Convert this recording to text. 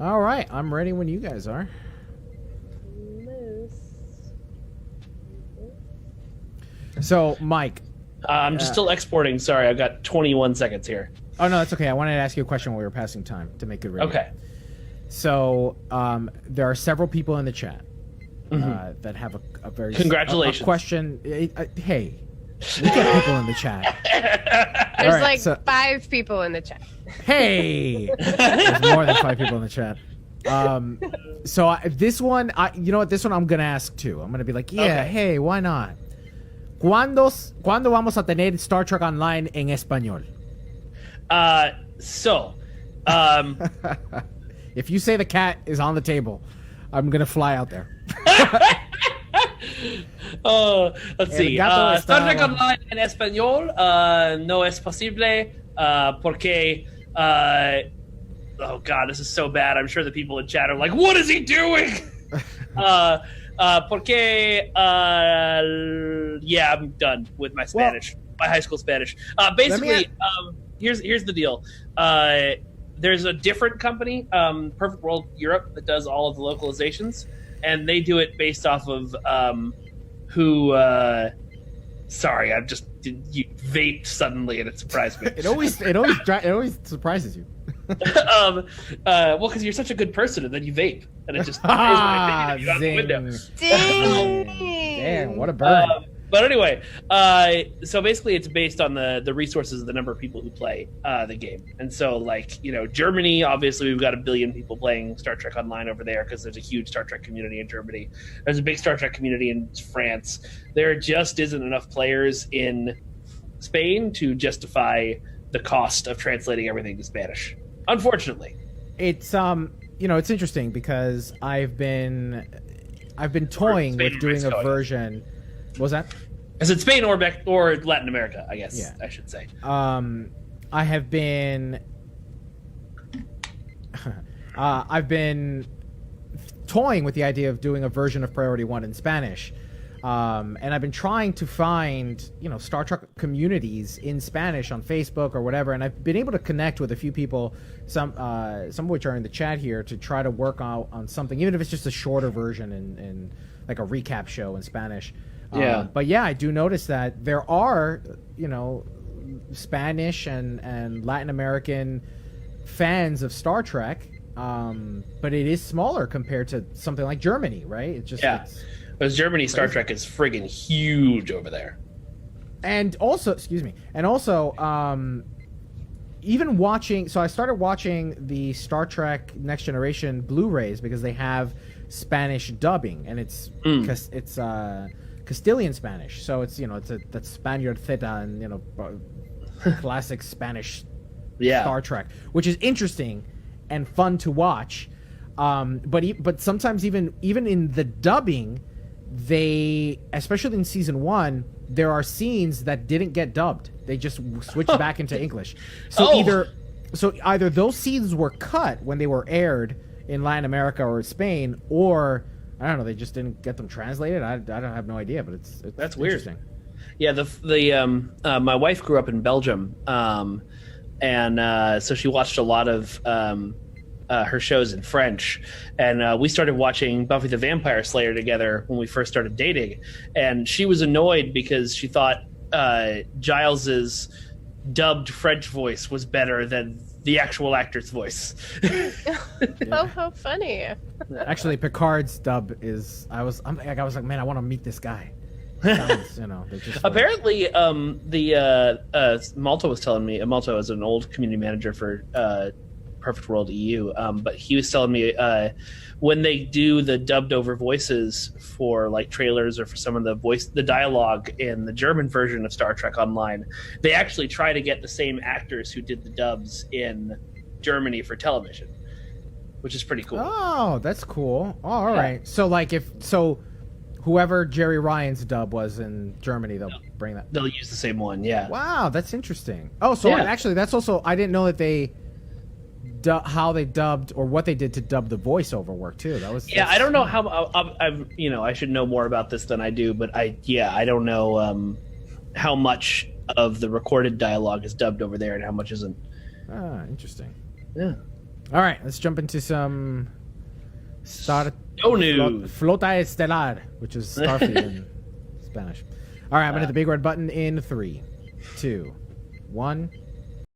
All right, I'm ready when you guys are. So, Mike. I'm just still exporting. Sorry, I've got 21 seconds here. Oh, no, that's okay. I wanted to ask you a question while we were passing time to make it ready. Okay. So, there are several people in the chat that have a very... Congratulations. A question. Hey, we get people in the chat. There's 5 people in the chat. Hey! There's more than 5 people in the chat. So, this one, you know what? This one I'm going to ask, too. I'm going to be like, hey, why not? ¿Cuándo vamos a tener Star Trek Online en español? If you say the cat is on the table, I'm going to fly out there. Let's see. Star Trek Online en español no es posible porque... oh, God, this is so bad. I'm sure the people in chat are like, what is he doing? Porque, I'm done with my Spanish, my high school Spanish. Basically, here's the deal. There's a different company, Perfect World Europe, that does all of the localizations, and they do it based off of sorry, you vaped suddenly and it surprised me. It always surprises you. Well, because you're such a good person, and then you vape, and it just you out the window. Damn, what a burn! But anyway, so basically, it's based on the resources of the number of people who play the game, and so Germany, obviously, we've got 1 billion people playing Star Trek Online over there because there's a huge Star Trek community in Germany. There's a big Star Trek community in France. There just isn't enough players in Spain to justify the cost of translating everything to Spanish. Unfortunately, it's it's interesting because I've been toying with doing a version. What was that? I said Spain or Latin America, I guess. Yeah. I should say. I have been I've been toying with the idea of doing a version of Priority 1 in Spanish. And I've been trying to find, Star Trek communities in Spanish on Facebook or whatever, and I've been able to connect with a few people, some of which are in the chat here, to try to work out on something, even if it's just a shorter version in like a recap show in Spanish. But yeah, I do notice that there are, Spanish and Latin American fans of Star Trek, but it is smaller compared to something like Germany, right? It's just because Germany Star Trek is friggin' huge over there. And also, even watching... So I started watching the Star Trek Next Generation Blu-rays because they have Spanish dubbing, and it's Castilian Spanish. So it's, that's Spaniard Theta and, classic Spanish Star Trek, which is interesting and fun to watch. But sometimes even in the dubbing... They, especially in season 1, there are scenes that didn't get dubbed. They just switched back into English. So either those scenes were cut when they were aired in Latin America or Spain, or I don't know, they just didn't get them translated. I don't have no idea, but it's that's interesting. Weird. Yeah, my wife grew up in Belgium, and so she watched a lot of her shows in French, and we started watching Buffy the Vampire Slayer together when we first started dating, and she was annoyed because she thought Giles's dubbed French voice was better than the actual actor's voice. Oh, how funny. Actually, Picard's dub is... I was like, man, I want to meet this guy. Sounds, apparently, Malta was telling me... Malta is an old community manager for Perfect World EU, but he was telling me when they do the dubbed over voices for like trailers or for some of the dialogue in the German version of Star Trek Online, they actually try to get the same actors who did the dubs in Germany for television, which is pretty cool. Oh, that's cool. Oh, all right. So whoever Jerry Ryan's dub was in Germany, they'll bring that. They'll use the same one. Yeah. Wow, that's interesting. Oh, so actually, that's also, I didn't know that they how they dubbed or what they did to dub the voiceover work too. I don't know how I should know more about this than I do, but I don't know how much of the recorded dialogue is dubbed over there and how much isn't. Interesting. Yeah. All right, let's jump into some news. Flota Estelar, which is Starfleet in Spanish. All right, I'm going to hit the big red button in 3, 2, 1.